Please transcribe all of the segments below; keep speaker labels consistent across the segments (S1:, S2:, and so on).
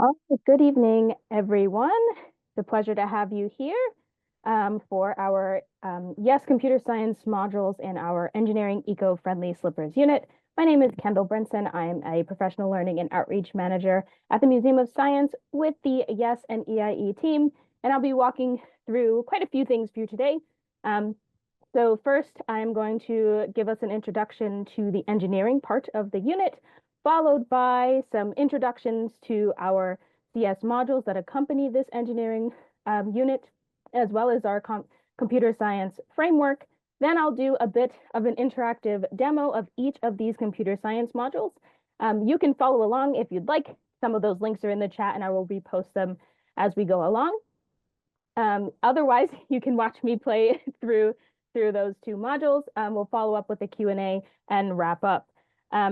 S1: Oh, good evening, everyone. It's a pleasure to have you here for our Yes Computer Science modules in our Engineering Eco-Friendly Slippers unit. My name is Kendall Brinson. I'm a professional learning and outreach manager at the Museum of Science with the Yes and EIE team, and I'll be walking through quite a few things for you today. Um, so first, I'm going to give us an introduction to the engineering part of the unit, followed by some introductions to our CS modules that accompany this engineering unit, as well as our computer science framework. Then I'll do a bit of an interactive demo of each of these computer science modules. You can follow along if you'd like. Some of those links are in the chat, and I will repost them as we go along. Otherwise, you can watch me play through those two modules. We'll follow up with a Q&A and wrap up.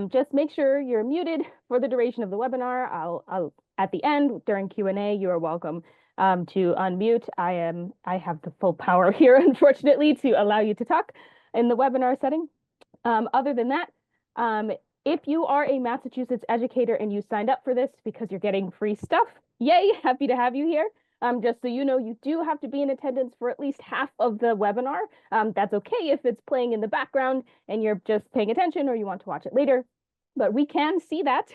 S1: Just make sure you're muted for the duration of the webinar. I'll at the end during Q&A, you are welcome to unmute. I have the full power here, unfortunately, to allow you to talk in the webinar setting. Other than that, if you are a Massachusetts educator and you signed up for this because you're getting free stuff, yay, happy to have you here. Just so you know, you do have to be in attendance for at least half of the webinar. That's okay if it's playing in the background and you're just paying attention or you want to watch it later, but we can see that.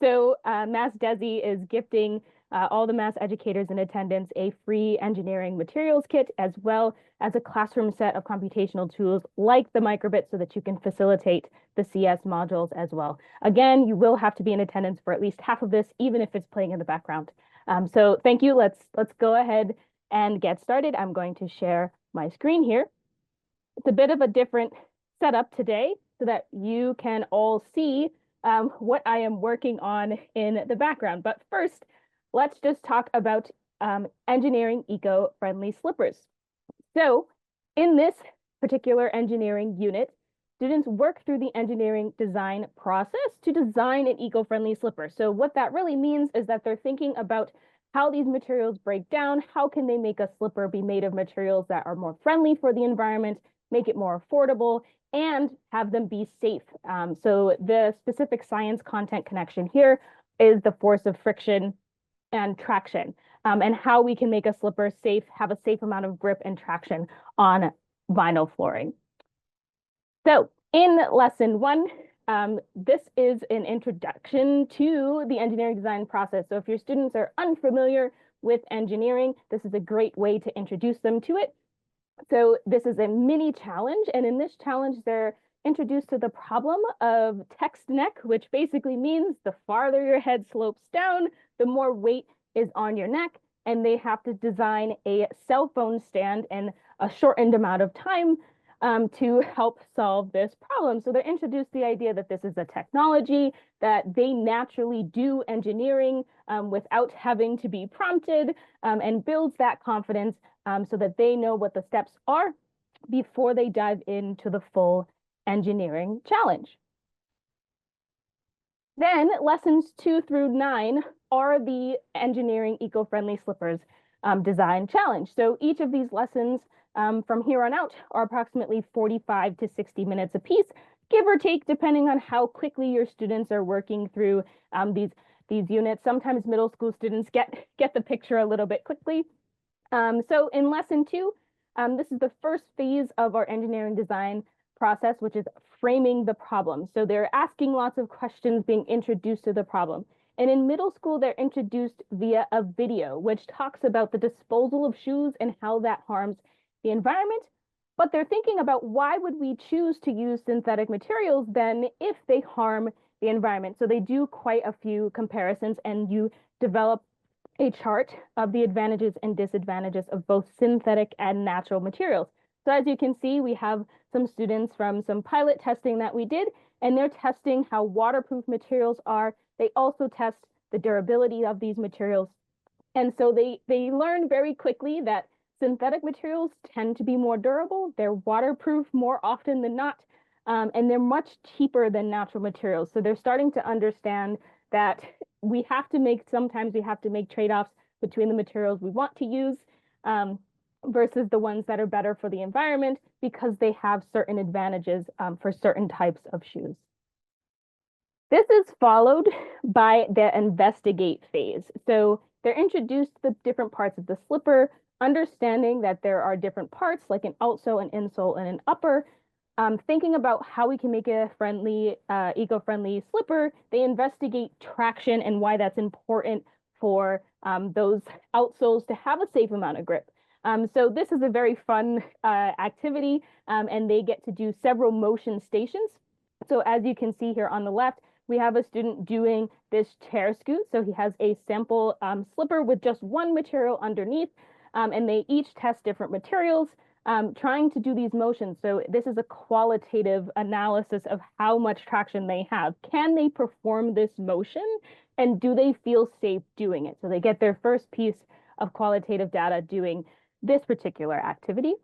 S1: So Mass Desi is gifting all the Mass educators in attendance a free engineering materials kit, as well as a classroom set of computational tools like the microbit so that you can facilitate the CS modules as well. Again, you will have to be in attendance for at least half of this, even if it's playing in the background. So thank you. Let's go ahead and get started. I'm going to share my screen here. It's a bit of a different setup today so that you can all see what I am working on in the background. But first, let's just talk about engineering eco-friendly slippers. So in this particular engineering unit, students work through the engineering design process to design an eco-friendly slipper. So what that really means is that they're thinking about how these materials break down, how can they make a slipper be made of materials that are more friendly for the environment, make it more affordable, and have them be safe. So the specific science content connection here is the force of friction and traction, and how we can make a slipper safe, have a safe amount of grip and traction on vinyl flooring. So in lesson one, this is an introduction to the engineering design process. So if your students are unfamiliar with engineering, this is a great way to introduce them to it. So this is a mini challenge, and in this challenge, they're introduced to the problem of text neck, which basically means the farther your head slopes down, the more weight is on your neck, and they have to design a cell phone stand in a shortened amount of time to help solve this problem. So they're introduced to the idea that this is a technology, that they naturally do engineering without having to be prompted, and builds that confidence so that they know what the steps are before they dive into the full engineering challenge. Then lessons 2 through 9 are the engineering eco-friendly slippers design challenge. So each of these lessons from here on out are approximately 45 to 60 minutes apiece, give or take, depending on how quickly your students are working through these units. Sometimes middle school students get the picture a little bit quickly. So in lesson 2, this is the first phase of our engineering design process, which is framing the problem. So they're asking lots of questions, being introduced to the problem. And in middle school, they're introduced via a video, which talks about the disposal of shoes and how that harms the environment. But they're thinking about, why would we choose to use synthetic materials then if they harm the environment? So they do quite a few comparisons, and you develop a chart of the advantages and disadvantages of both synthetic and natural materials. So as you can see, we have some students from some pilot testing that we did, and they're testing how waterproof materials are. They also test the durability of these materials. And so they learn very quickly that synthetic materials tend to be more durable. They're waterproof more often than not, and they're much cheaper than natural materials. So they're starting to understand that sometimes we have to make trade-offs between the materials we want to use versus the ones that are better for the environment, because they have certain advantages for certain types of shoes. This is followed by the investigate phase. So they're introduced to the different parts of the slipper, understanding that there are different parts like an outsole, an insole, and an upper. Thinking about how we can make a friendly, eco-friendly slipper, they investigate traction and why that's important for those outsoles to have a safe amount of grip. So this is a very fun activity, and they get to do several motion stations. So as you can see here on the left, we have a student doing this chair scoot. So he has a sample slipper with just one material underneath, and they each test different materials, trying to do these motions. So this is a qualitative analysis of how much traction they have. Can they perform this motion, and do they feel safe doing it? So they get their first piece of qualitative data doing this particular activity.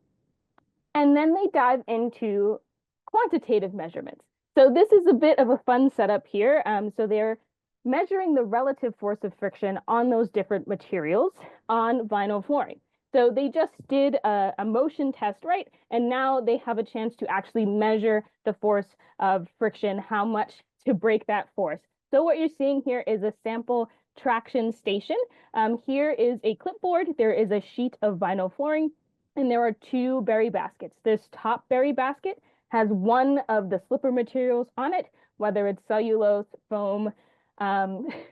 S1: And then they dive into quantitative measurements. So this is a bit of a fun setup here. So they're measuring the relative force of friction on those different materials on vinyl flooring. So they just did a motion test, right? And now they have a chance to actually measure the force of friction, how much to break that force. So what you're seeing here is a sample traction station. Here is a clipboard. There is a sheet of vinyl flooring, and there are two berry baskets. This top berry basket has one of the slipper materials on it, whether it's cellulose, foam,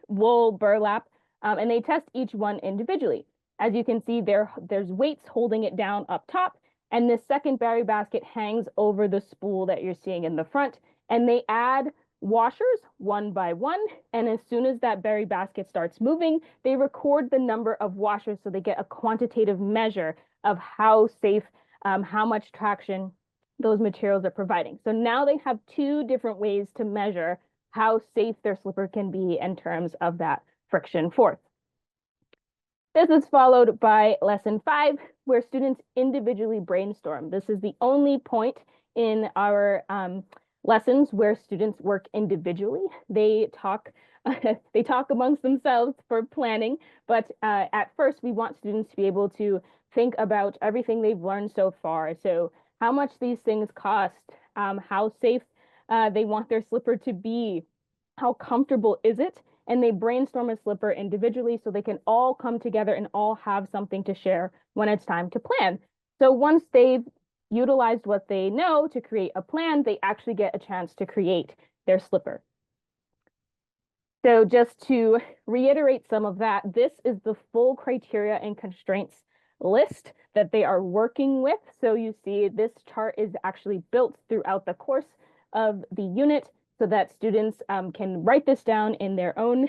S1: wool, burlap, and they test each one individually. As you can see, there's weights holding it down up top, and this second berry basket hangs over the spool that you're seeing in the front, and they add washers one by one, and as soon as that berry basket starts moving, they record the number of washers so they get a quantitative measure of how safe, how much traction those materials are providing. So now they have two different ways to measure how safe their slipper can be in terms of that friction force. This is followed by lesson 5, where students individually brainstorm. This is the only point in our lessons where students work individually. They talk amongst themselves for planning, but at first we want students to be able to think about everything they've learned so far. So how much these things cost, how safe they want their slipper to be, how comfortable is it, and they brainstorm a slipper individually so they can all come together and all have something to share when it's time to plan. So once they've utilized what they know to create a plan, they actually get a chance to create their slipper. So just to reiterate some of that, this is the full criteria and constraints list that they are working with. So you see this chart is actually built throughout the course of the unit so that students can write this down in their own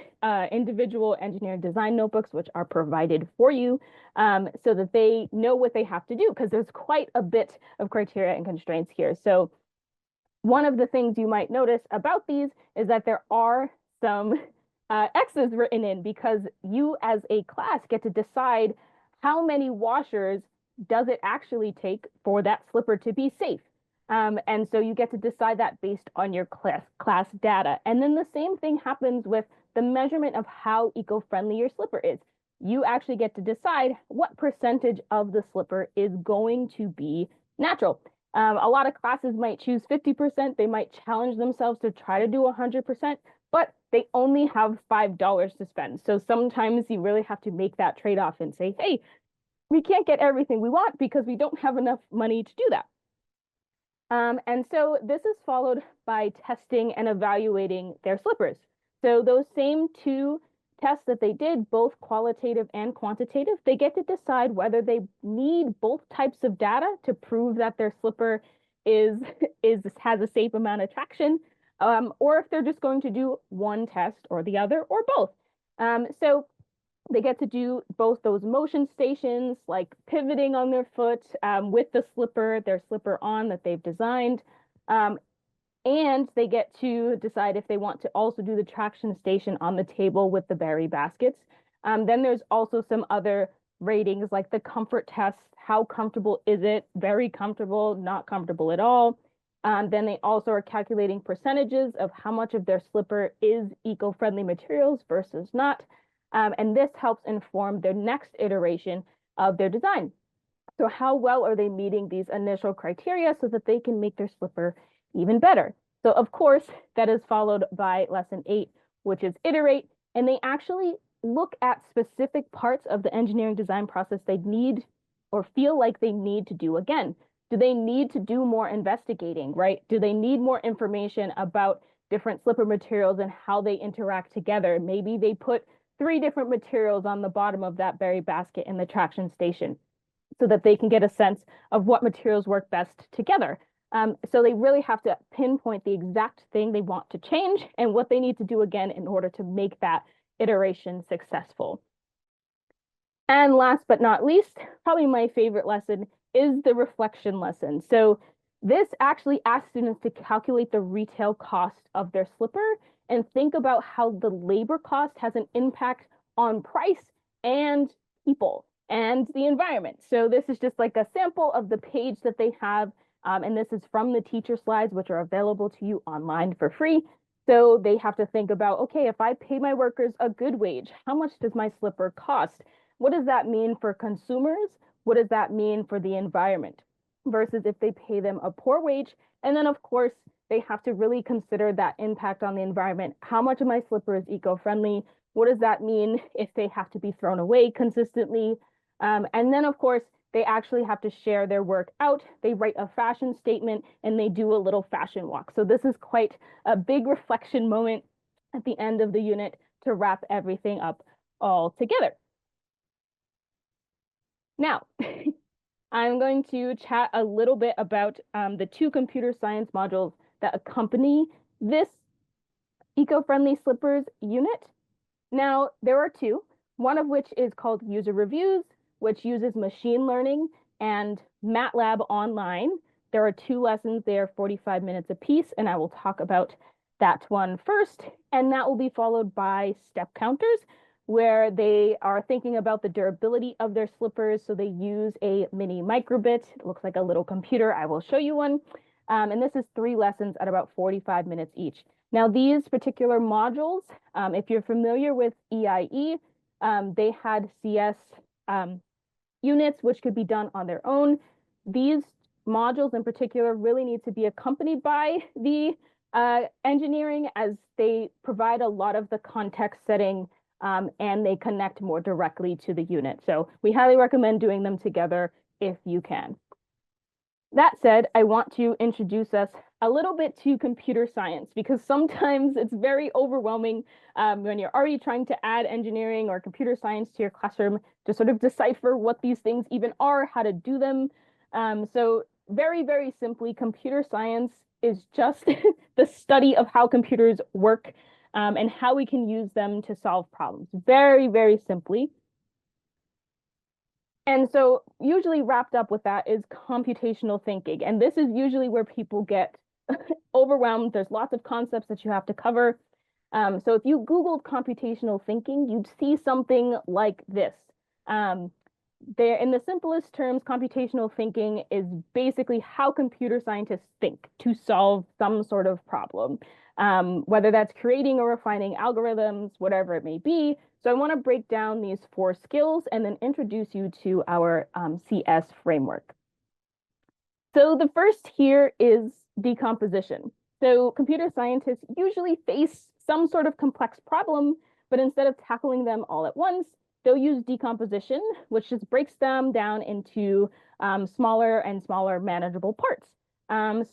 S1: individual engineering design notebooks, which are provided for you, so that they know what they have to do, because there's quite a bit of criteria and constraints here. So one of the things you might notice about these is that there are some X's written in, because you as a class get to decide how many washers does it actually take for that slipper to be safe. And so you get to decide that based on your class data. And then the same thing happens with the measurement of how eco-friendly your slipper is. You actually get to decide what percentage of the slipper is going to be natural. A lot of classes might choose 50%. They might challenge themselves to try to do 100%, but they only have $5 to spend. So sometimes you really have to make that trade-off and say, hey, we can't get everything we want because we don't have enough money to do that. And so this is followed by testing and evaluating their slippers. So those same two tests that they did, both qualitative and quantitative, they get to decide whether they need both types of data to prove that their slipper has a safe amount of traction, or if they're just going to do one test or the other, or both. So they get to do both those motion stations, like pivoting on their foot with the slipper, their slipper on that they've designed. And they get to decide if they want to also do the traction station on the table with the berry baskets. Then there's also some other ratings, like the comfort tests. How comfortable is it? Very comfortable, not comfortable at all. Then they also are calculating percentages of how much of their slipper is eco-friendly materials versus not. And this helps inform their next iteration of their design. So how well are they meeting these initial criteria so that they can make their slipper even better? So of course, that is followed by lesson 8, which is iterate. And they actually look at specific parts of the engineering design process they need or feel like they need to do again. Do they need to do more investigating, right? Do they need more information about different slipper materials and how they interact together? Maybe they put 3 different materials on the bottom of that berry basket in the traction station so that they can get a sense of what materials work best together. So they really have to pinpoint the exact thing they want to change and what they need to do again in order to make that iteration successful. And last but not least, probably my favorite lesson is the reflection lesson. So this actually asks students to calculate the retail cost of their slipper and think about how the labor cost has an impact on price and people and the environment. So this is just like a sample of the page that they have. And this is from the teacher slides, which are available to you online for free. So they have to think about, okay, if I pay my workers a good wage, how much does my slipper cost? What does that mean for consumers? What does that mean for the environment? Versus if they pay them a poor wage. And then, of course, they have to really consider that impact on the environment. How much of my slipper is eco-friendly? What does that mean if they have to be thrown away consistently? And then, of course, they actually have to share their work out. They write a fashion statement and they do a little fashion walk. So this is quite a big reflection moment at the end of the unit to wrap everything up all together. Now, I'm going to chat a little bit about the 2 computer science modules that accompany this eco-friendly slippers unit. Now, there are 2, one of which is called user reviews, which uses machine learning and MATLAB online. There are 2 lessons there, 45 minutes apiece, and I will talk about that one first. And that will be followed by step counters, where they are thinking about the durability of their slippers. So they use a mini microbit. It looks like a little computer. I will show you one. And this is 3 lessons at about 45 minutes each. Now, these particular modules, if you're familiar with EIE, they had CS units, which could be done on their own. These modules in particular really need to be accompanied by the engineering, as they provide a lot of the context setting and they connect more directly to the unit. So we highly recommend doing them together if you can. That said, I want to introduce us a little bit to computer science, because sometimes it's very overwhelming when you're already trying to add engineering or computer science to your classroom to sort of decipher what these things even are, how to do them. So very, very simply, computer science is just the study of how computers work and how we can use them to solve problems. Very, very simply. And so usually wrapped up with that is computational thinking. And this is usually where people get overwhelmed. There's lots of concepts that you have to cover. So if you Googled computational thinking, you'd see something like this. There, in the simplest terms, computational thinking is basically how computer scientists think to solve some sort of problem, whether that's creating or refining algorithms, whatever it may be. So I want to break down these 4 skills and then introduce you to our CS framework. So the first here is decomposition. So computer scientists usually face some sort of complex problem, but instead of tackling them all at once, they'll use decomposition, which just breaks them down into smaller and smaller manageable parts.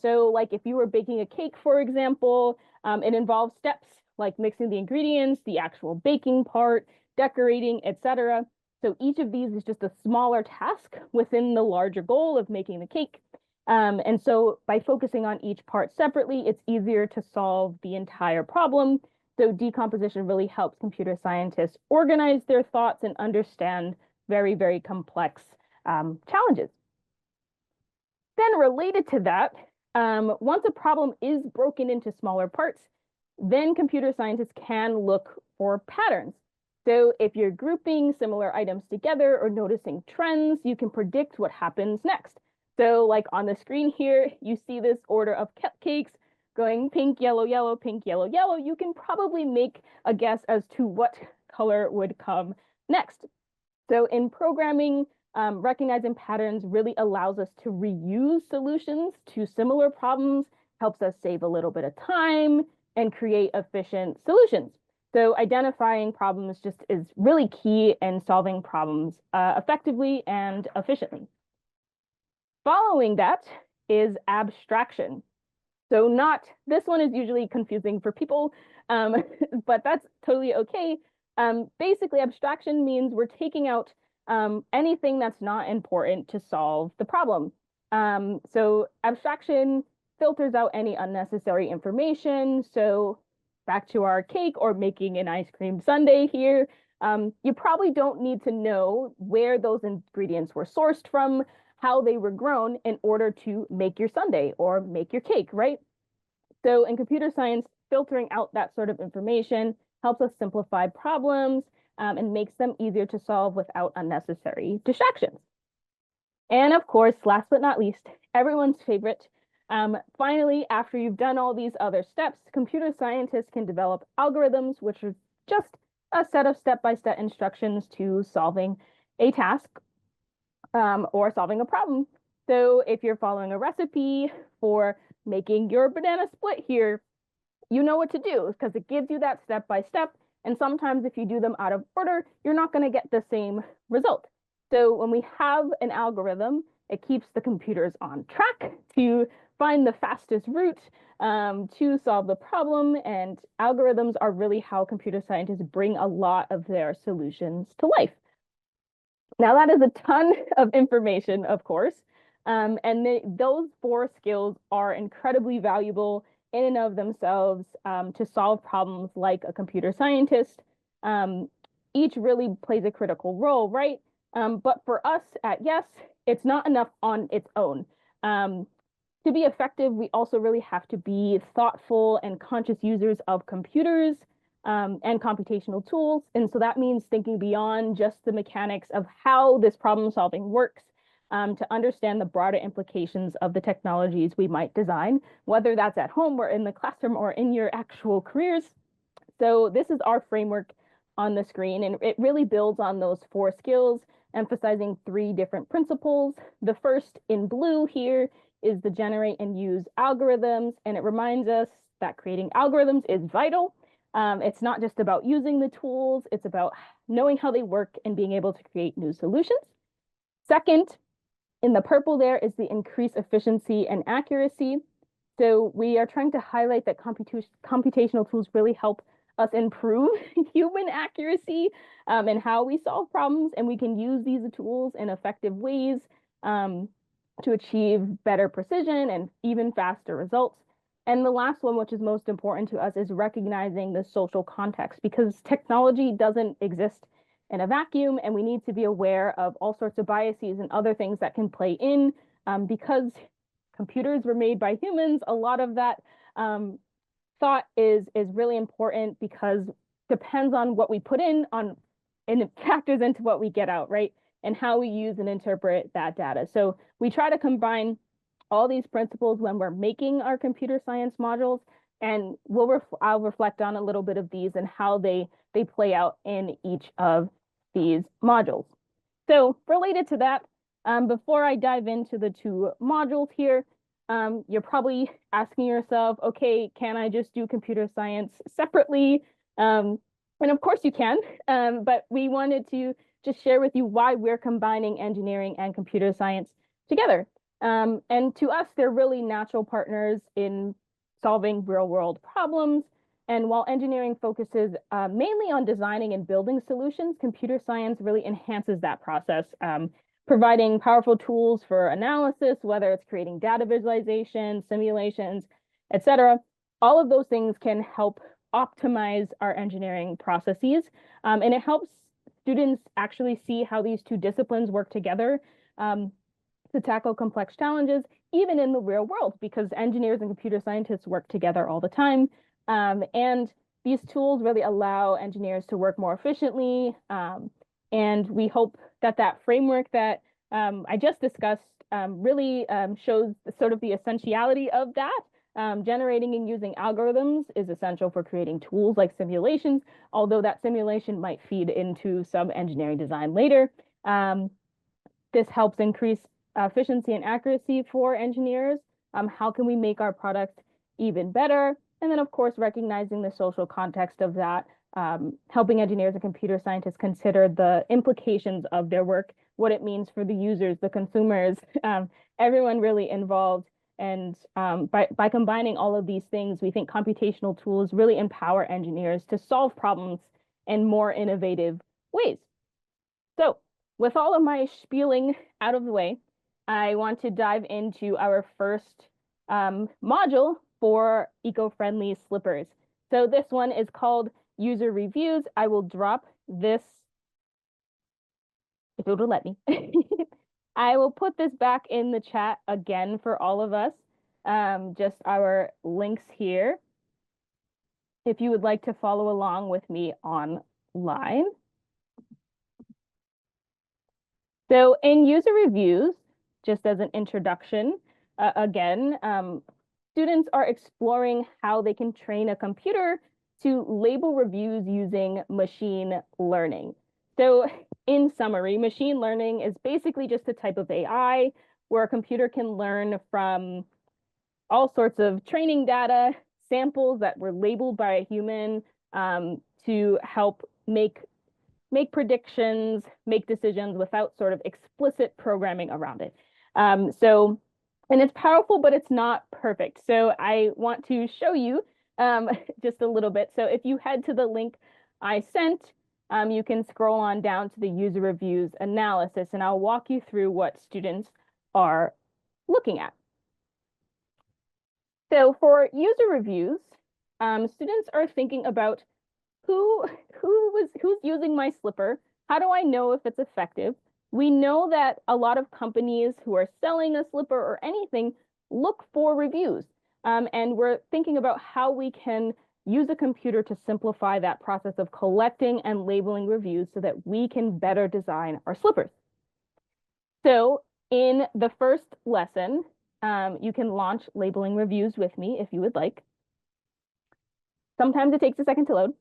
S1: So like if you were baking a cake, for example, it involves steps like mixing the ingredients, the actual baking part, decorating, etc. So each of these is just a smaller task within the larger goal of making the cake. And so by focusing on each part separately, it's easier to solve the entire problem. So decomposition really helps computer scientists organize their thoughts and understand very, very complex challenges. Then related to that, once a problem is broken into smaller parts, then computer scientists can look for patterns. So if you're grouping similar items together or noticing trends, you can predict what happens next. So like on the screen here, you see this order of cupcakes going pink, yellow, yellow, pink, yellow, yellow. You can probably make a guess as to what color would come next. So in programming, recognizing patterns really allows us to reuse solutions to similar problems helps us save a little bit of time and create efficient solutions. So identifying problems just is really key in solving problems effectively and efficiently. Following that is abstraction. So this one is usually confusing for people, but that's totally okay. Basically, abstraction means we're taking out anything that's not important to solve the problem. So abstraction filters out any unnecessary information. So back to our cake or making an ice cream sundae here. You probably don't need to know where those ingredients were sourced from, how they were grown in order to make your sundae or make your cake, right? So in computer science, filtering out that sort of information helps us simplify problems and makes them easier to solve without unnecessary distractions. And of course, last but not least, everyone's favorite. Finally, after you've done all these other steps, computer scientists can develop algorithms, which are just a set of step-by-step instructions to solving a task or solving a problem. So if you're following a recipe for making your banana split here, you know what to do because it gives you that step by step. And sometimes if you do them out of order, you're not going to get the same result. So when we have an algorithm, it keeps the computers on track to find the fastest route to solve the problem. And algorithms are really how computer scientists bring a lot of their solutions to life. Now, that is a ton of information, of course, and those 4 skills are incredibly valuable in and of themselves to solve problems like a computer scientist. Each really plays a critical role, right? But for us at Yes, it's not enough on its own. To be effective, we also really have to be thoughtful and conscious users of computers and computational tools. And so that means thinking beyond just the mechanics of how this problem solving works to understand the broader implications of the technologies we might design, whether that's at home or in the classroom or in your actual careers. So this is our framework on the screen, and it really builds on those 4 skills, emphasizing 3 different principles. The first in blue here is the generate and use algorithms, and it reminds us that creating algorithms is vital. It's not just about using the tools, it's about knowing how they work and being able to create new solutions. Second, in the purple there is the increased efficiency and accuracy. So we are trying to highlight that computational tools really help us improve human accuracy and how we solve problems, and we can use these tools in effective ways to achieve better precision and even faster results. And the last one, which is most important to us, is recognizing the social context, because technology doesn't exist in a vacuum, and we need to be aware of all sorts of biases and other things that can play in because computers were made by humans. A lot of that thought is really important because depends on what we put in and it factors into what we get out, right? And how we use and interpret that data. So we try to combine all these principles when we're making our computer science modules, and I'll reflect on a little bit of these and how they play out in each of these modules. So related to that, before I dive into the 2 modules here, you're probably asking yourself, okay, can I just do computer science separately? And of course you can, but we wanted to just share with you why we're combining engineering and computer science together. And to us, they're really natural partners in solving real-world problems. And while engineering focuses mainly on designing and building solutions, computer science really enhances that process, providing powerful tools for analysis, whether it's creating data visualization, simulations, etc. All of those things can help optimize our engineering processes, and it helps students actually see how these 2 disciplines work together to tackle complex challenges, even in the real world, because engineers and computer scientists work together all the time. And these tools really allow engineers to work more efficiently. And we hope that that framework that I just discussed really shows sort of the essentiality of that. Generating and using algorithms is essential for creating tools like simulations, although that simulation might feed into some engineering design later. This helps increase efficiency and accuracy for engineers. How can we make our products even better. And then, of course, recognizing the social context of that, helping engineers and computer scientists consider the implications of their work, what it means for the users, the consumers, everyone really involved. And by combining all of these things, we think computational tools really empower engineers to solve problems in more innovative ways. So with all of my spieling out of the way, I want to dive into our first module for eco-friendly slippers. So this one is called user reviews. I will drop this, if it will let me. I will put this back in the chat again for all of us, just our links here, if you would like to follow along with me online. So in user reviews, just as an introduction, again, students are exploring how they can train a computer to label reviews using machine learning. So in summary, machine learning is basically just a type of AI where a computer can learn from all sorts of training data, samples that were labeled by a human, to help make predictions, make decisions without sort of explicit programming around it. And it's powerful, but it's not perfect. So I want to show you just a little bit. So if you head to the link I sent, you can scroll on down to the user reviews analysis, and I'll walk you through what students are looking at. So for user reviews, students are thinking about who's using my slipper? How do I know if it's effective? We know that a lot of companies who are selling a slipper or anything look for reviews. And we're thinking about how we can use a computer to simplify that process of collecting and labeling reviews so that we can better design our slippers. So in the first lesson, you can launch labeling reviews with me if you would like. Sometimes it takes a second to load.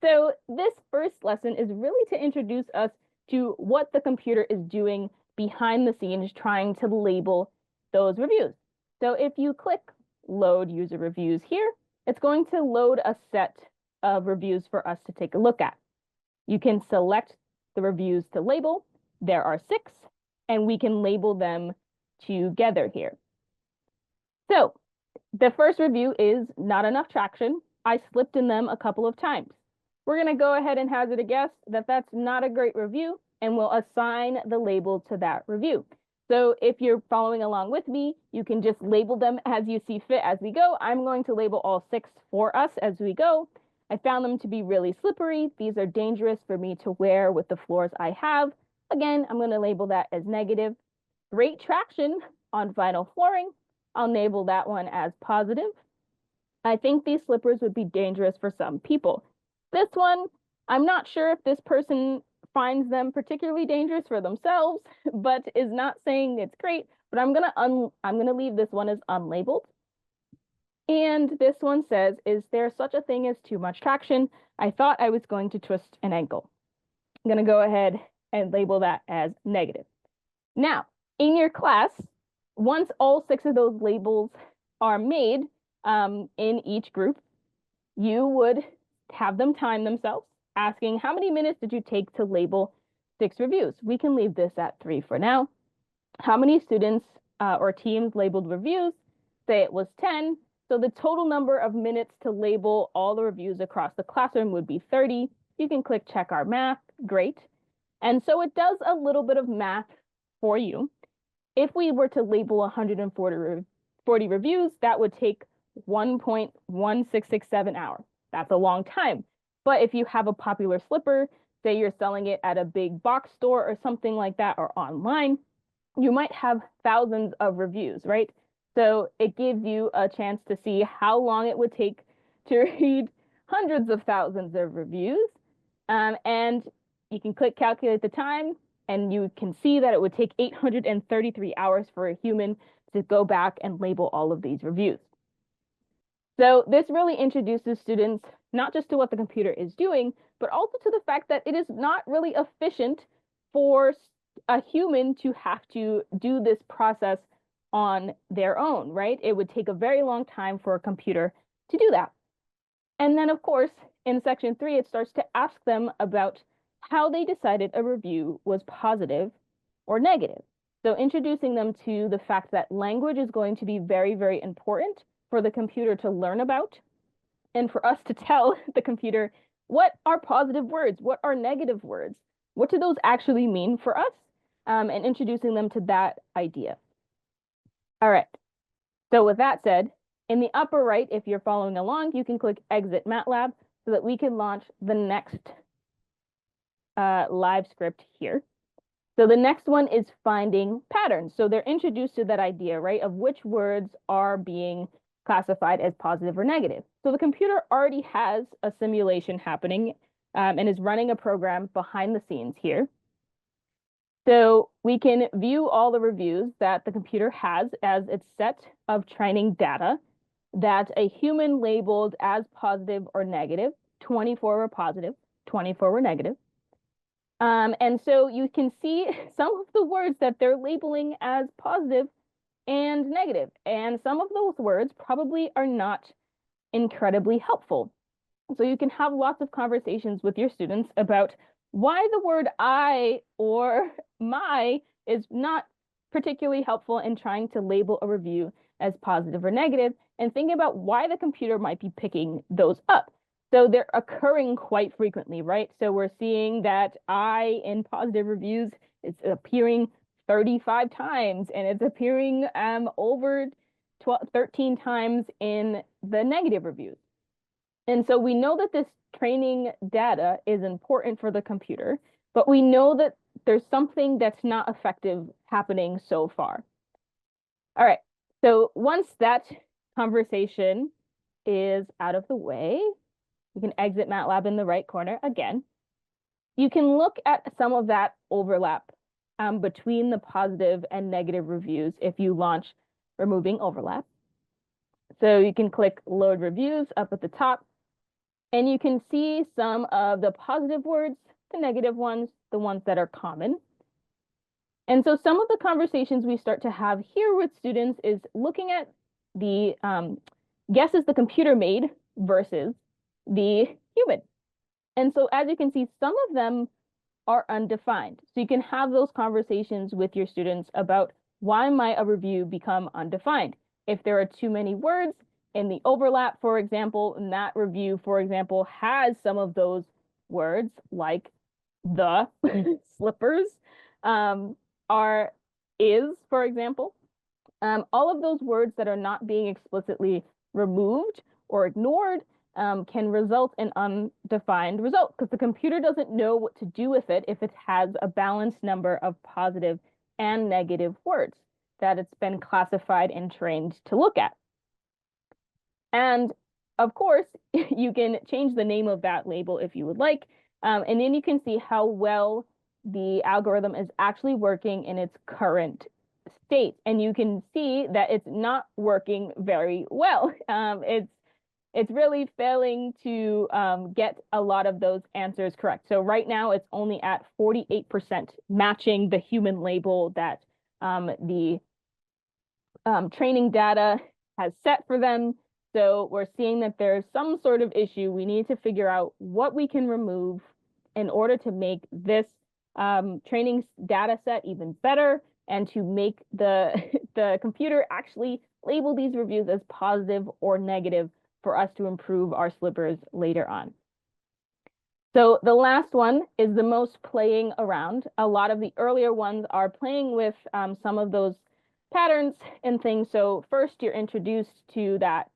S1: So this first lesson is really to introduce us to what the computer is doing behind the scenes trying to label those reviews. So if you click load user reviews here, it's going to load a set of reviews for us to take a look at. You can select the reviews to label. There are 6, and we can label them together here. So the first review is not enough traction. I slipped in them a couple of times. We're going to go ahead and hazard a guess that that's not a great review, and we'll assign the label to that review. So if you're following along with me, you can just label them as you see fit as we go. I'm going to label all 6 for us as we go. I found them to be really slippery. These are dangerous for me to wear with the floors I have. Again, I'm going to label that as negative. Great traction on vinyl flooring. I'll label that one as positive. I think these slippers would be dangerous for some people. This one, I'm not sure if this person finds them particularly dangerous for themselves, but is not saying it's great. But I'm gonna leave this one as unlabeled. And this one says, is there such a thing as too much traction? I thought I was going to twist an ankle. I'm gonna go ahead and label that as negative. Now, in your class, once all 6 of those labels are made in each group, you would have them time themselves, asking how many minutes did you take to label 6 reviews? We can leave this at 3 for now. How many students or teams labeled reviews? Say it was 10. So the total number of minutes to label all the reviews across the classroom would be 30. You can click check our math, great. And so it does a little bit of math for you. If we were to label 140 reviews, that would take 1.1667 hours. That's a long time. But if you have a popular slipper, say you're selling it at a big box store or something like that, or online, you might have thousands of reviews, right? So it gives you a chance to see how long it would take to read hundreds of thousands of reviews. And you can click calculate the time, and you can see that it would take 833 hours for a human to go back and label all of these reviews. So this really introduces students not just to what the computer is doing, but also to the fact that it is not really efficient for a human to have to do this process on their own, right? It would take a very long time for a computer to do that. And then, of course, in section 3, it starts to ask them about how they decided a review was positive or negative. So introducing them to the fact that language is going to be very, very important for the computer to learn about, and for us to tell the computer what are positive words, what are negative words, what do those actually mean for us, and introducing them to that idea. All right, so with that said, in the upper right, if you're following along, you can click Exit MATLAB so that we can launch the next live script here. So the next one is finding patterns. So they're introduced to that idea, right, of which words are being classified as positive or negative. So the computer already has a simulation happening and is running a program behind the scenes here. So we can view all the reviews that the computer has as its set of training data that a human labeled as positive or negative. 24 were positive, 24 were negative. And so you can see some of the words that they're labeling as positive and negative. And some of those words probably are not incredibly helpful. So you can have lots of conversations with your students about why the word I or my is not particularly helpful in trying to label a review as positive or negative, and think about why the computer might be picking those up. So they're occurring quite frequently, right? So we're seeing that I in positive reviews is appearing 35 times, and it's appearing over 13 times in the negative reviews. And so we know that this training data is important for the computer, but we know that there's something that's not effective happening so far. All right, so once that conversation is out of the way, you can exit MATLAB in the right corner again. You can look at some of that overlap between the positive and negative reviews if you launch removing overlap. So you can click load reviews up at the top, and you can see some of the positive words, the negative ones, the ones that are common. And so some of the conversations we start to have here with students is looking at the guesses the computer made versus the human. And so as you can see, some of them are undefined. So you can have those conversations with your students about why might a review become undefined. If there are too many words in the overlap, for example, and that review, for example, has some of those words like the slippers, is, for example, all of those words that are not being explicitly removed or ignored can result in undefined results because the computer doesn't know what to do with it if it has a balanced number of positive and negative words that it's been classified and trained to look at. And of course, you can change the name of that label if you would like, and then you can see how well the algorithm is actually working in its current state. And you can see that it's not working very well. It's really failing to get a lot of those answers correct. So right now it's only at 48% matching the human label that the training data has set for them. So we're seeing that there's some sort of issue. We need to figure out what we can remove in order to make this training data set even better and to make the computer actually label these reviews as positive or negative for us to improve our slippers later on. So the last one is the most playing around. A lot of the earlier ones are playing with some of those patterns and things. So first you're introduced to that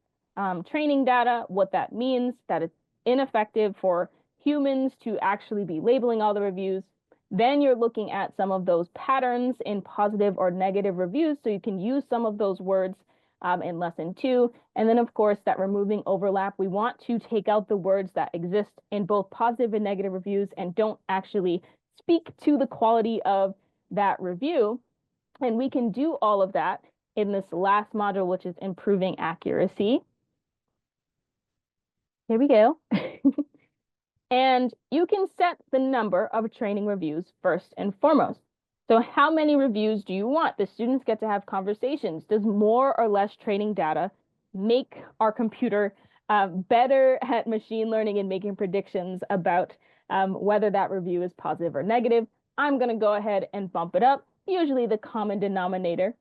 S1: training data, what that means, that it's ineffective for humans to actually be labeling all the reviews. Then you're looking at some of those patterns in positive or negative reviews, so you can use some of those words in lesson 2. And then, of course, that removing overlap, we want to take out the words that exist in both positive and negative reviews and don't actually speak to the quality of that review. And we can do all of that in this last module, which is improving accuracy. Here we go. And you can set the number of training reviews first and foremost. So how many reviews do you want? The students get to have conversations. Does more or less training data make our computer better at machine learning and making predictions about whether that review is positive or negative? I'm going to go ahead and bump it up. Usually the common denominator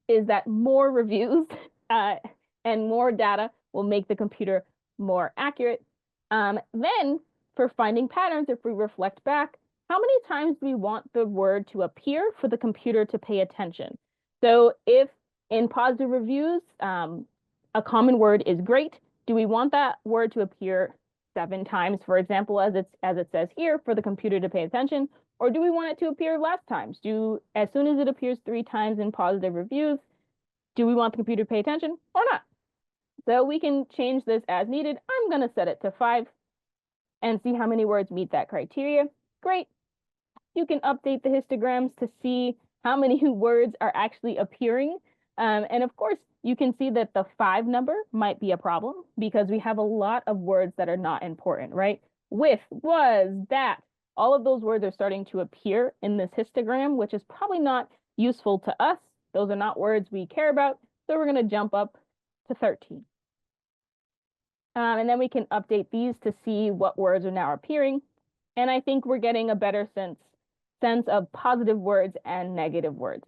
S1: is that more reviews and more data will make the computer more accurate. Then for finding patterns, if we reflect back, how many times do we want the word to appear for the computer to pay attention? So if in positive reviews, a common word is great, do we want that word to appear 7 times, for example, as it says here, for the computer to pay attention? Or do we want it to appear less times? As soon as it appears 3 times in positive reviews, do we want the computer to pay attention or not? So we can change this as needed. I'm going to set it to 5 and see how many words meet that criteria. Great. You can update the histograms to see how many words are actually appearing. And of course, you can see that the 5 number might be a problem because we have a lot of words that are not important, right? With, was, that. All of those words are starting to appear in this histogram, which is probably not useful to us. Those are not words we care about. So we're going to jump up to 13. And then we can update these to see what words are now appearing. And I think we're getting a better sense of positive words and negative words.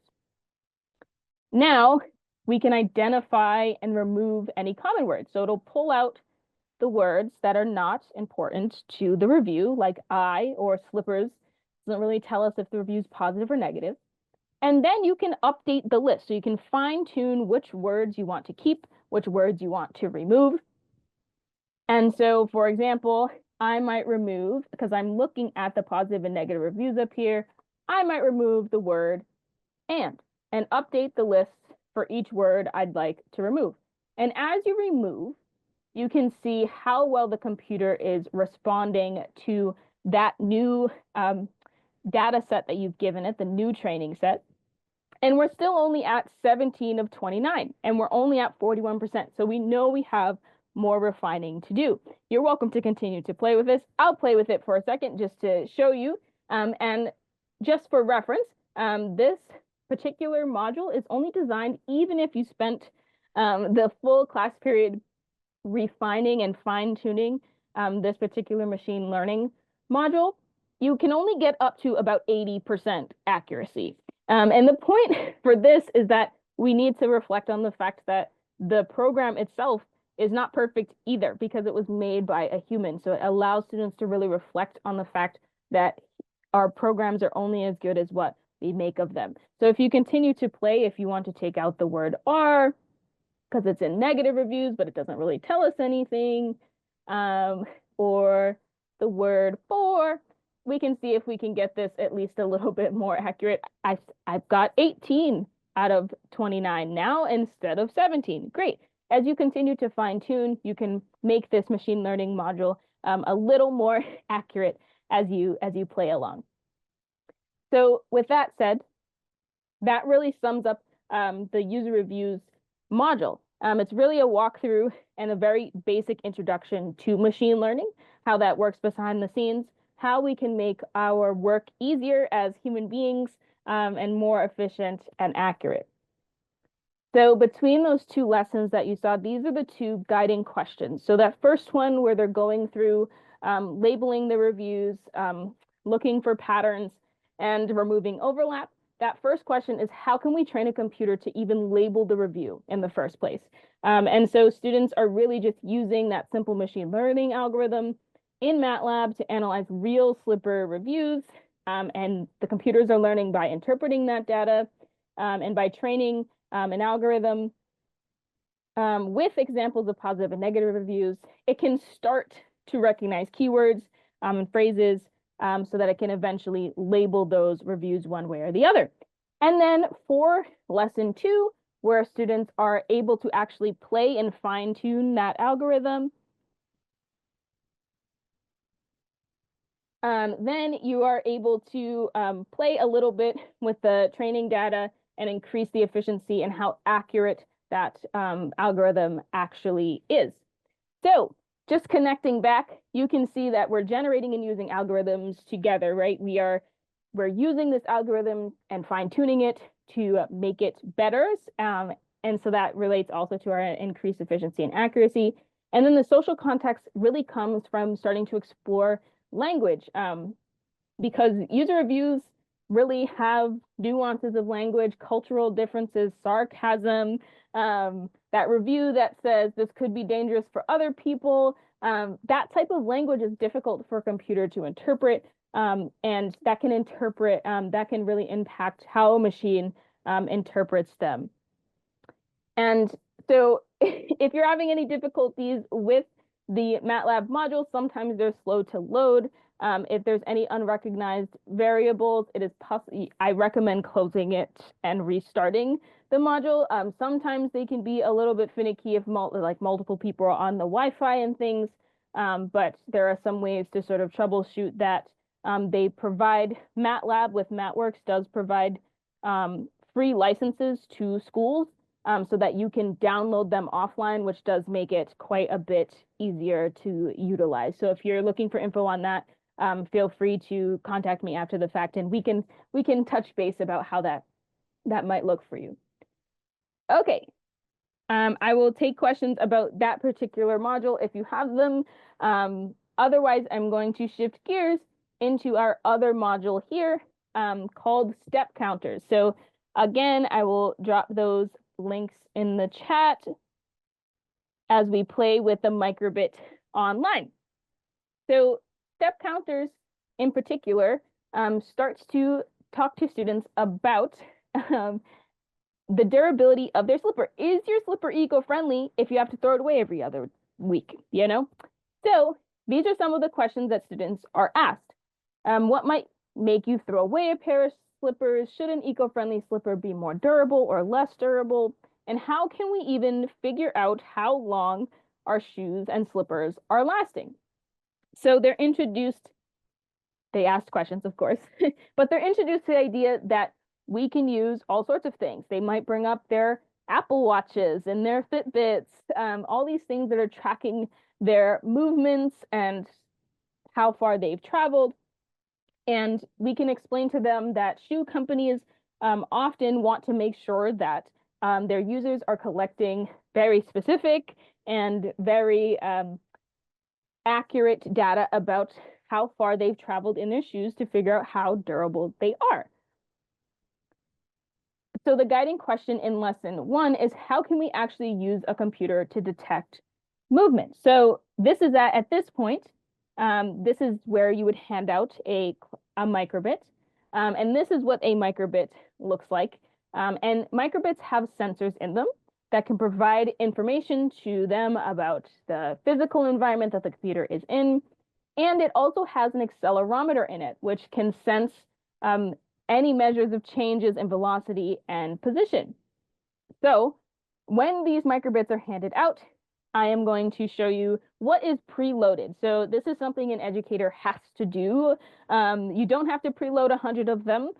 S1: Now we can identify and remove any common words. So it'll pull out the words that are not important to the review, like I or slippers. Doesn't really tell us if the review is positive or negative. And then you can update the list. So you can fine tune which words you want to keep, which words you want to remove. And so, for example, I might remove, because I'm looking at the positive and negative reviews up here, I might remove the word and update the list for each word I'd like to remove. And as you remove, you can see how well the computer is responding to that new data set that you've given it, the new training set. And we're still only at 17 of 29, and we're only at 41%. So we know we have more refining to do. You're welcome to continue to play with this. I'll play with it for a second just to show you. And just for reference, this particular module is only designed even if you spent the full class period refining and fine-tuning this particular machine learning module. You can only get up to about 80% accuracy. And the point for this is that we need to reflect on the fact that the program itself is not perfect either because it was made by a human. So it allows students to really reflect on the fact that our programs are only as good as what we make of them. So if you continue to play, if you want to take out the word are, because it's in negative reviews, but it doesn't really tell us anything, or the word for, we can see if we can get this at least a little bit more accurate. I've got 18 out of 29 now instead of 17. Great. As you continue to fine tune, you can make this machine learning module a little more accurate as you play along. So with that said, that really sums up the user reviews module. It's really a walkthrough and a very basic introduction to machine learning, how that works behind the scenes, how we can make our work easier as human beings and more efficient and accurate. So between those 2 lessons that you saw, these are the 2 guiding questions. So that first one where they're going through labeling the reviews, looking for patterns, and removing overlap. That first question is, how can we train a computer to even label the review in the first place? And so students are really just using that simple machine learning algorithm in MATLAB to analyze real slipper reviews. And the computers are learning by interpreting that data and by training an algorithm with examples of positive and negative reviews. It can start to recognize keywords and phrases so that it can eventually label those reviews one way or the other. And then for lesson 2, where students are able to actually play and fine-tune that algorithm, then you are able to play a little bit with the training data and increase the efficiency and how accurate that algorithm actually is. So just connecting back, you can see that we're generating and using algorithms together, right? We are we're using this algorithm and fine-tuning it to make it better. And so that relates also to our increased efficiency and accuracy. And then the social context really comes from starting to explore language, because user reviews really have nuances of language, cultural differences, sarcasm, that review that says this could be dangerous for other people. That type of language is difficult for a computer to interpret, and that can really impact how a machine interprets them. And so if you're having any difficulties with the MATLAB module, sometimes they're slow to load. If there's any unrecognized variables, I recommend closing it and restarting the module. Sometimes they can be a little bit finicky if multiple people are on the Wi-Fi and things, but there are some ways to sort of troubleshoot that. They provide MATLAB with MathWorks does provide free licenses to schools, so that you can download them offline, which does make it quite a bit easier to utilize. So if you're looking for info on that, feel free to contact me after the fact, and we can touch base about how that might look for you. Okay, I will take questions about that particular module if you have them. Otherwise, I'm going to shift gears into our other module here, called step counters. So again, I will drop those links in the chat as we play with the microbit online. So step counters in particular starts to talk to students about the durability of their slipper. Is your slipper eco-friendly if you have to throw it away every other week, you know? So these are some of the questions that students are asked. What might make you throw away a pair of slippers? Should an eco-friendly slipper be more durable or less durable? And how can we even figure out how long our shoes and slippers are lasting? So they asked questions, of course, but they're introduced to the idea that we can use all sorts of things. They might bring up their Apple Watches and their Fitbits, all these things that are tracking their movements and how far they've traveled. And we can explain to them that shoe companies often want to make sure that their users are collecting very specific and very accurate data about how far they've traveled in their shoes to figure out how durable they are. So the guiding question in lesson 1 is, how can we actually use a computer to detect movement? So this is at this point, this is where you would hand out a microbit, and this is what a microbit looks like. And microbits have sensors in them that can provide information to them about the physical environment that the computer is in. And it also has an accelerometer in it, which can sense any measures of changes in velocity and position. So when these microbits are handed out, I am going to show you what is preloaded. So this is something an educator has to do. You don't have to preload 100 of them.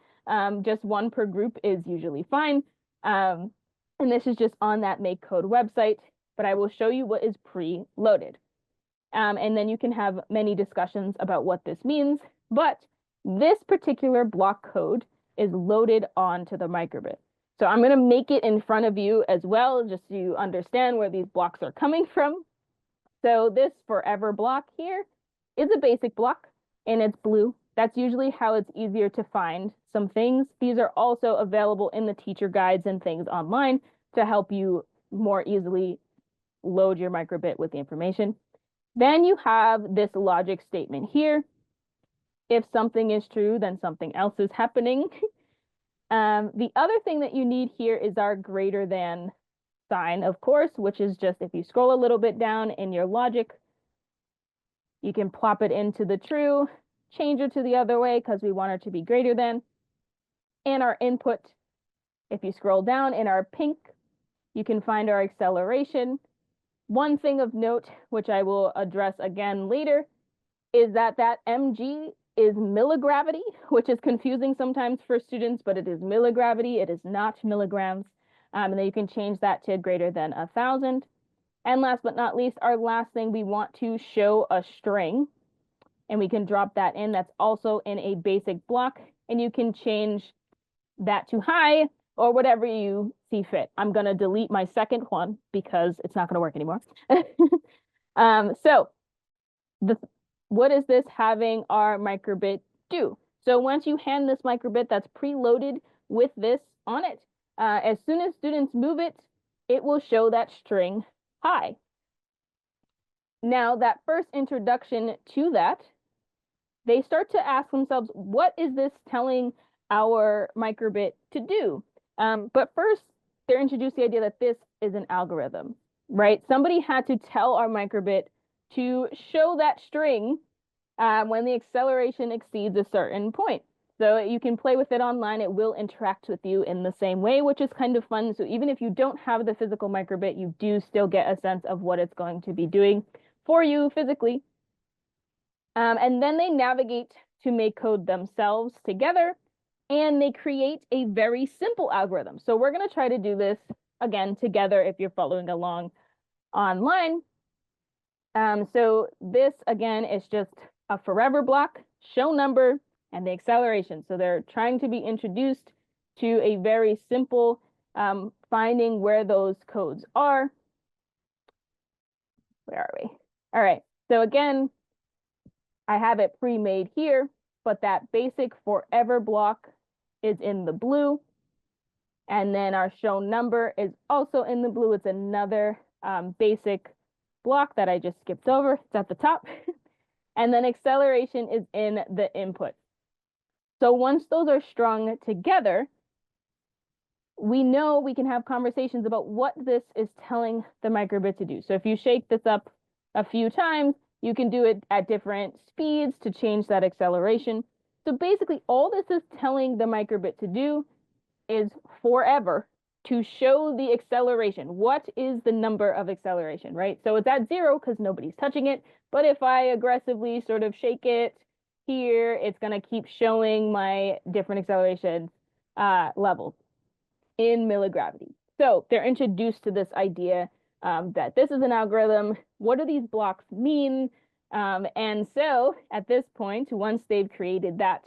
S1: Just one per group is usually fine. And this is just on that Make Code website, but I will show you what is preloaded. And then you can have many discussions about what this means. But this particular block code is loaded onto the microbit. So I'm going to make it in front of you as well, just so you understand where these blocks are coming from. So this forever block here is a basic block, and it's blue. That's usually how it's easier to find some things. These are also available in the teacher guides and things online to help you more easily load your microbit with the information. Then you have this logic statement here. If something is true, then something else is happening. The other thing that you need here is our greater than sign, of course, which is just if you scroll a little bit down in your logic, you can plop it into the true, change it to the other way because we want it to be greater than. And our input, if you scroll down in our pink, you can find our acceleration. One thing of note, which I will address again later, is that mg is milligravity, which is confusing sometimes for students, but it is milligravity. It is not milligrams. And then you can change that to greater than 1,000. And last but not least, our last thing, we want to show a string, and we can drop that in. That's also in a basic block. and you can change that to high or whatever you see fit. I'm going to delete my second one because it's not going to work anymore. So what is this having our microbit do? So once you hand this microbit that's preloaded with this on it, as soon as students move it, it will show that string high. Now that first introduction to that, they start to ask themselves, what is this telling our microbit to do? But first, they're introduced to the idea that this is an algorithm, right? Somebody had to tell our microbit to show that string when the acceleration exceeds a certain point. So you can play with it online. It will interact with you in the same way, which is kind of fun. So even if you don't have the physical microbit, you do still get a sense of what it's going to be doing for you physically. And then they navigate to make code themselves together, and they create a very simple algorithm. So we're going to try to do this again together if you're following along online. So this, again, is just a forever block, show number, and the acceleration. So they're trying to be introduced to a very simple finding where those codes are. Where are we? All right. So again, I have it pre-made here, but that basic forever block is in the blue. And then our show number is also in the blue. It's another basic block that I just skipped over. It's at the top. And then acceleration is in the input. So once those are strung together, we know we can have conversations about what this is telling the microbit to do. So if you shake this up a few times, you can do it at different speeds to change that acceleration. So basically, all this is telling the microbit to do is forever to show the acceleration. What is the number of acceleration, right? So it's at 0 because nobody's touching it. But if I aggressively sort of shake it here, it's going to keep showing my different acceleration levels in milligravity. So they're introduced to this idea that this is an algorithm. What do these blocks mean? And so at this point, once they've created that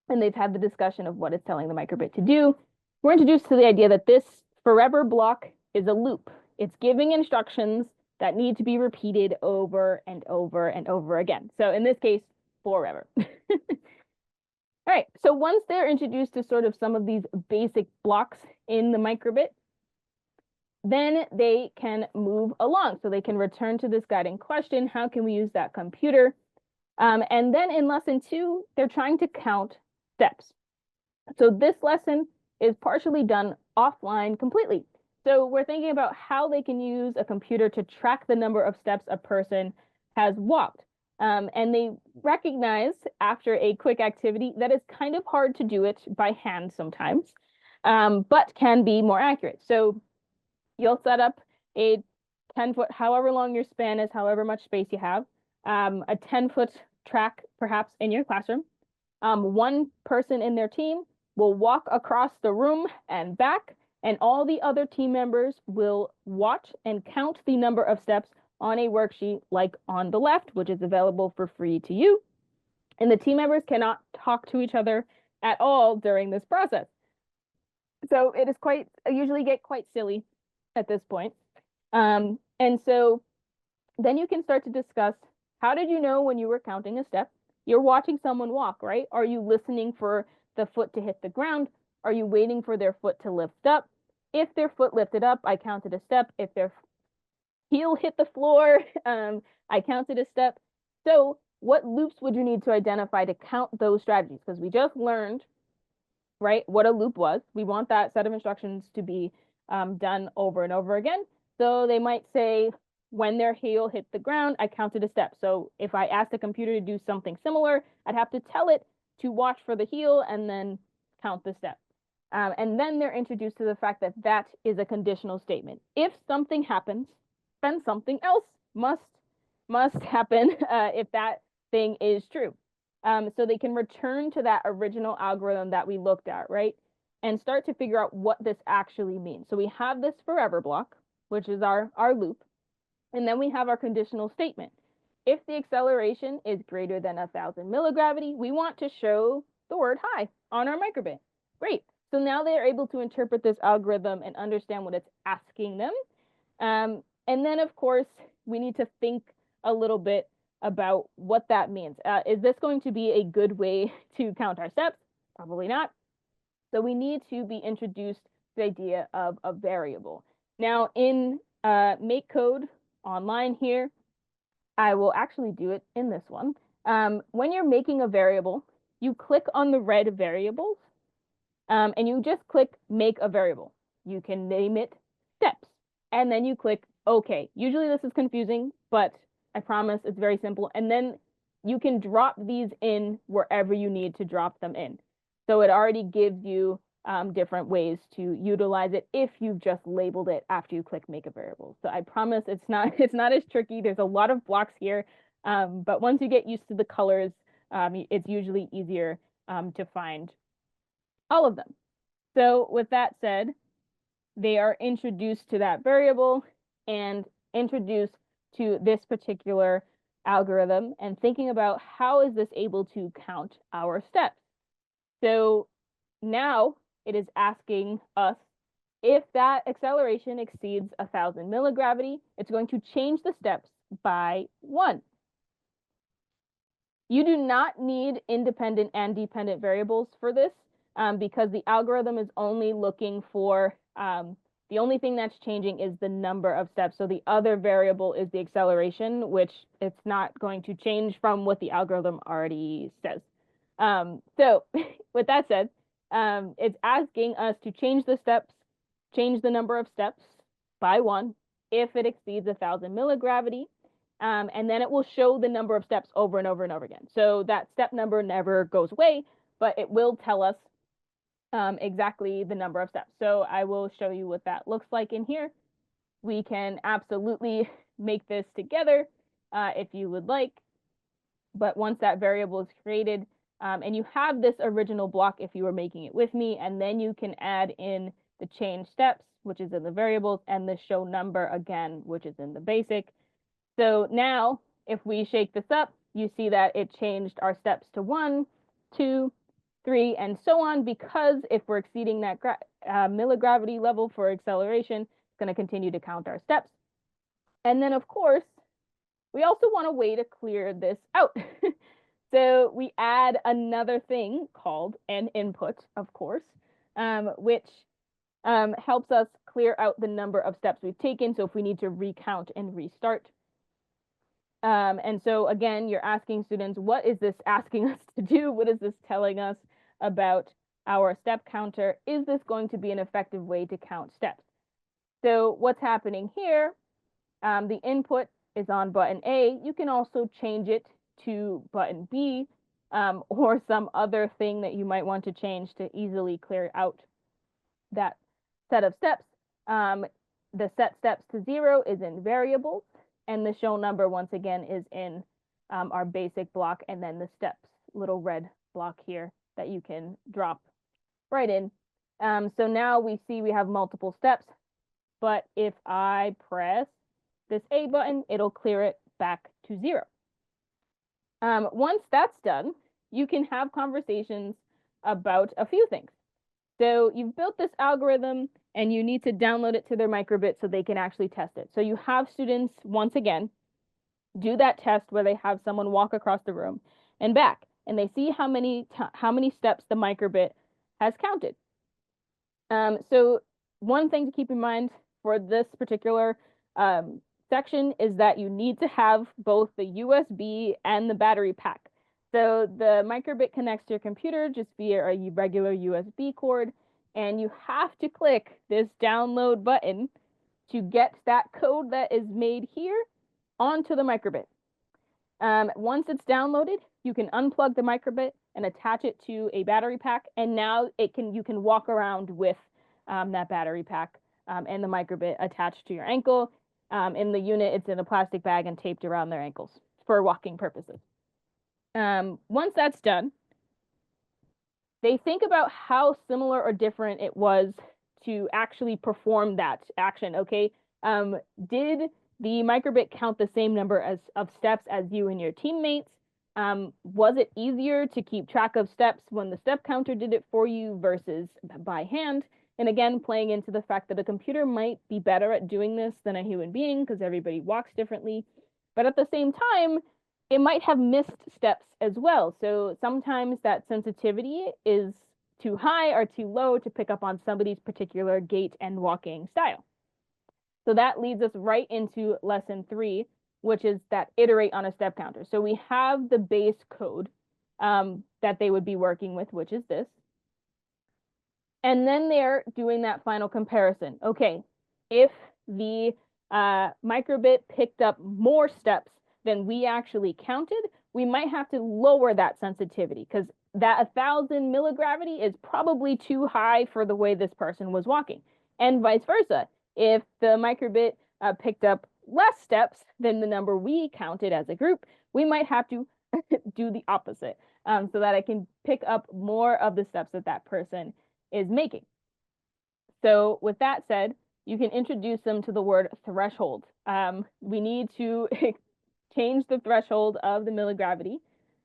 S1: and they've had the discussion of what it's telling the microbit to do, we're introduced to the idea that this forever block is a loop. It's giving instructions that need to be repeated over and over and over again. So in this case, forever. All right, so once they're introduced to sort of some of these basic blocks in the microbit, then they can move along. So they can return to this guiding question, how can we use that computer? And then in lesson 2, they're trying to count steps. So this lesson is partially done offline completely. So we're thinking about how they can use a computer to track the number of steps a person has walked. And they recognize after a quick activity that it's kind of hard to do it by hand sometimes, but can be more accurate. So you'll set up a 10-foot, however long your span is, however much space you have, a 10-foot track perhaps in your classroom. One person in their team will walk across the room and back, and all the other team members will watch and count the number of steps on a worksheet like on the left, which is available for free to you. And the team members cannot talk to each other at all during this process. So it is usually get quite silly at this point. And so then you can start to discuss, how did you know when you were counting a step? You're watching someone walk, right? Are you listening for the foot to hit the ground? Are you waiting for their foot to lift up? If their foot lifted up, I counted a step. If their heel hit the floor, I counted a step. So what loops would you need to identify to count those strategies? Because we just learned, right, what a loop was. We want that set of instructions to be done over and over again. So they might say, when their heel hit the ground, I counted a step. So if I asked the computer to do something similar, I'd have to tell it to watch for the heel and then count the step. And then they're introduced to the fact that that is a conditional statement. If something happens, then something else must happen if that thing is true. So they can return to that original algorithm that we looked at, right? And start to figure out what this actually means. So we have this forever block, which is our loop. And then we have our conditional statement. If the acceleration is greater than 1,000 milligravity, we want to show the word hi on our microbit. Great. So now they are able to interpret this algorithm and understand what it's asking them. And then, of course, we need to think a little bit about what that means. Is this going to be a good way to count our steps? Probably not. So we need to be introduced to the idea of a variable. Now, in Make Code online here, I will actually do it in this one. When you're making a variable, you click on the red variables, and you just click Make a Variable. You can name it Steps, and then you click OK. Usually this is confusing, but I promise it's very simple. And then you can drop these in wherever you need to drop them in. So it already gives you different ways to utilize it if you've just labeled it after you click Make a Variable. So I promise it's not as tricky. There's a lot of blocks here, but once you get used to the colors, it's usually easier to find all of them. So with that said, they are introduced to that variable and introduced to this particular algorithm and thinking about how is this able to count our steps. So now it is asking us if that acceleration exceeds 1,000 milligravity, it's going to change the steps by 1. You do not need independent and dependent variables for this because the algorithm is only looking for, the only thing that's changing is the number of steps. So the other variable is the acceleration, which it's not going to change from what the algorithm already says. So with that said, it's asking us to change the number of steps by 1 if it exceeds 1,000 milligravity. And then it will show the number of steps over and over and over again. So that step number never goes away, but it will tell us exactly the number of steps. So I will show you what that looks like in here. We can absolutely make this together if you would like. But once that variable is created, and you have this original block if you were making it with me, and then you can add in the change steps, which is in the variables, and the show number again, which is in the basic. So now, if we shake this up, you see that it changed our steps to 1, 2, 3, and so on, because if we're exceeding that milligravity level for acceleration, it's going to continue to count our steps. And then, of course, we also want a way to clear this out. So we add another thing called an input, of course, which helps us clear out the number of steps we've taken. So if we need to recount and restart. And so again, you're asking students, what is this asking us to do? What is this telling us about our step counter? Is this going to be an effective way to count steps? So what's happening here, the input is on button A. You can also change it to button B or some other thing that you might want to change to easily clear out that set of steps. The set steps to 0 is in variables. And the show number, once again, is in our basic block, and then the steps, little red block here that you can drop right in. So now we see we have multiple steps, but if I press this A button, it'll clear it back to 0. Once that's done, you can have conversations about a few things. So you've built this algorithm and you need to download it to their microbit so they can actually test it. So you have students, once again, do that test where they have someone walk across the room and back, and they see how many steps the microbit has counted. So one thing to keep in mind for this particular section is that you need to have both the USB and the battery pack. So the microbit connects to your computer just via a regular USB cord, and you have to click this download button to get that code that is made here onto the microbit. Once it's downloaded, you can unplug the microbit and attach it to a battery pack, and now you can walk around with that battery pack and the microbit attached to your ankle. In the unit, it's in a plastic bag and taped around their ankles for walking purposes. Once that's done, they think about how similar or different it was to actually perform that action, okay? Did the microbit count the same number of steps as you and your teammates? Was it easier to keep track of steps when the step counter did it for you versus by hand? And again, playing into the fact that a computer might be better at doing this than a human being because everybody walks differently. But at the same time, it might have missed steps as well. So sometimes that sensitivity is too high or too low to pick up on somebody's particular gait and walking style. So that leads us right into lesson 3, which is that iterate on a step counter. So we have the base code that they would be working with, which is this. And then they're doing that final comparison. Okay, if the microbit picked up more steps than we actually counted, we might have to lower that sensitivity because that 1,000 milligravity is probably too high for the way this person was walking, and vice versa. If the microbit picked up less steps than the number we counted as a group, we might have to do the opposite so that I can pick up more of the steps that that person is making. So with that said, you can introduce them to the word threshold. We need to change the threshold of the milligravity.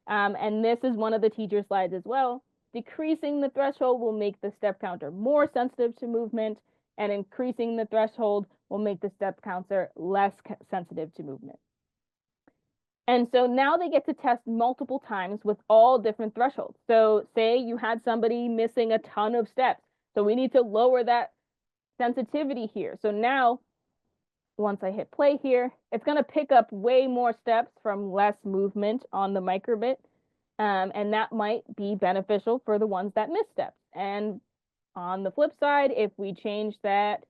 S1: And this is one of the teacher slides as well. Decreasing the threshold will make the step counter more sensitive to movement, and increasing the threshold will make the step counter less sensitive to movement. And so now they get to test multiple times with all different thresholds. So say you had somebody missing a ton of steps. So we need to lower that sensitivity here. So now, once I hit play here, it's going to pick up way more steps from less movement on the microbit. And that might be beneficial for the ones that miss steps. And on the flip side, if we change that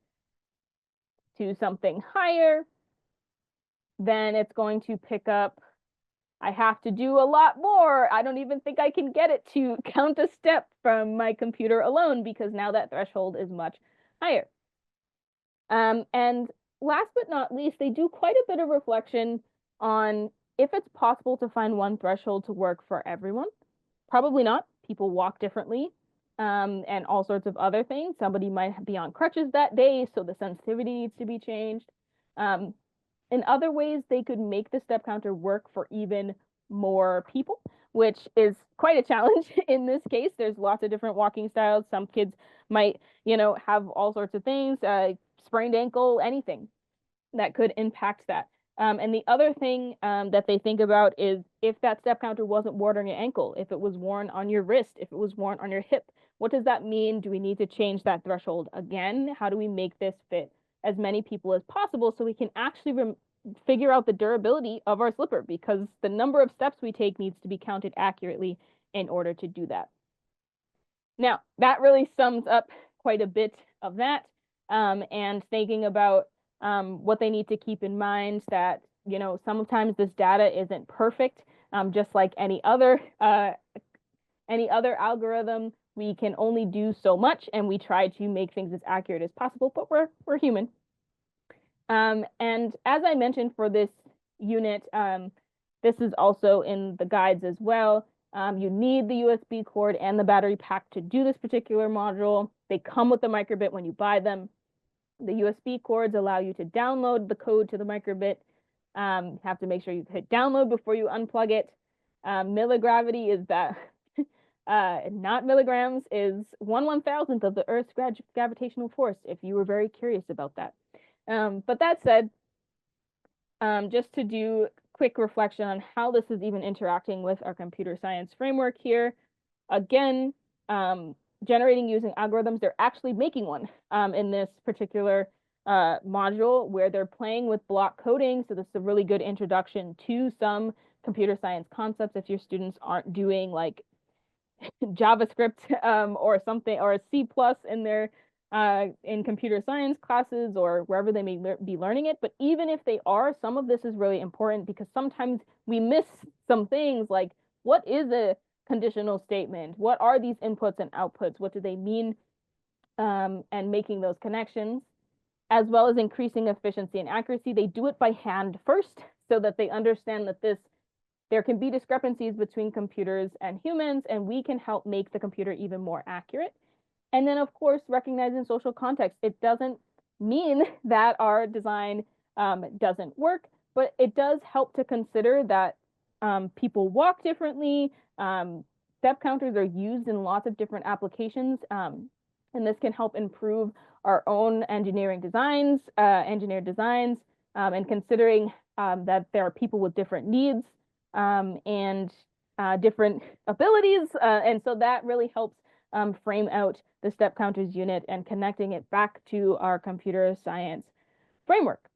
S1: to something higher, then it's going to pick up, I have to do a lot more. I don't even think I can get it to count a step from my computer alone because now that threshold is much higher. And last but not least, they do quite a bit of reflection on if it's possible to find one threshold to work for everyone. Probably not. People walk differently, and all sorts of other things. Somebody might be on crutches that day, so the sensitivity needs to be changed. In other ways, they could make the step counter work for even more people, which is quite a challenge in this case. There's lots of different walking styles. Some kids might, have all sorts of things, sprained ankle, anything that could impact that. And the other thing that they think about is if that step counter wasn't worn on your ankle, if it was worn on your wrist, if it was worn on your hip, what does that mean? Do we need to change that threshold again? How do we make this fit as many people as possible so we can actually figure out the durability of our slipper? Because the number of steps we take needs to be counted accurately in order to do that. Now, that really sums up quite a bit of that, and thinking about what they need to keep in mind that, sometimes this data isn't perfect, just like any other algorithm. We can only do so much, and we try to make things as accurate as possible, but we're human. And as I mentioned for this unit, this is also in the guides as well. You need the USB cord and the battery pack to do this particular module. They come with the microbit when you buy them. The USB cords allow you to download the code to the microbit. You have to make sure you hit download before you unplug it. Milligravity is that, not milligrams, is 1/1000th of the Earth's gravitational force, if you were very curious about that. But that said, just to do quick reflection on how this is even interacting with our computer science framework here. Again, generating using algorithms, they're actually making one in this particular module where they're playing with block coding. So this is a really good introduction to some computer science concepts if your students aren't doing like JavaScript or something, or C+ in their in computer science classes or wherever they may be learning it. But even if they are, some of this is really important because sometimes we miss some things like what is a conditional statement? What are these inputs and outputs? What do they mean? And making those connections, as well as increasing efficiency and accuracy. They do it by hand first so that they understand that there can be discrepancies between computers and humans, and we can help make the computer even more accurate. And then, of course, recognizing social context. It doesn't mean that our design doesn't work, but it does help to consider that people walk differently. Step counters are used in lots of different applications, and this can help improve our own engineered designs, and considering that there are people with different needs and different abilities, and so that really helps frame out the step counters unit and connecting it back to our computer science framework.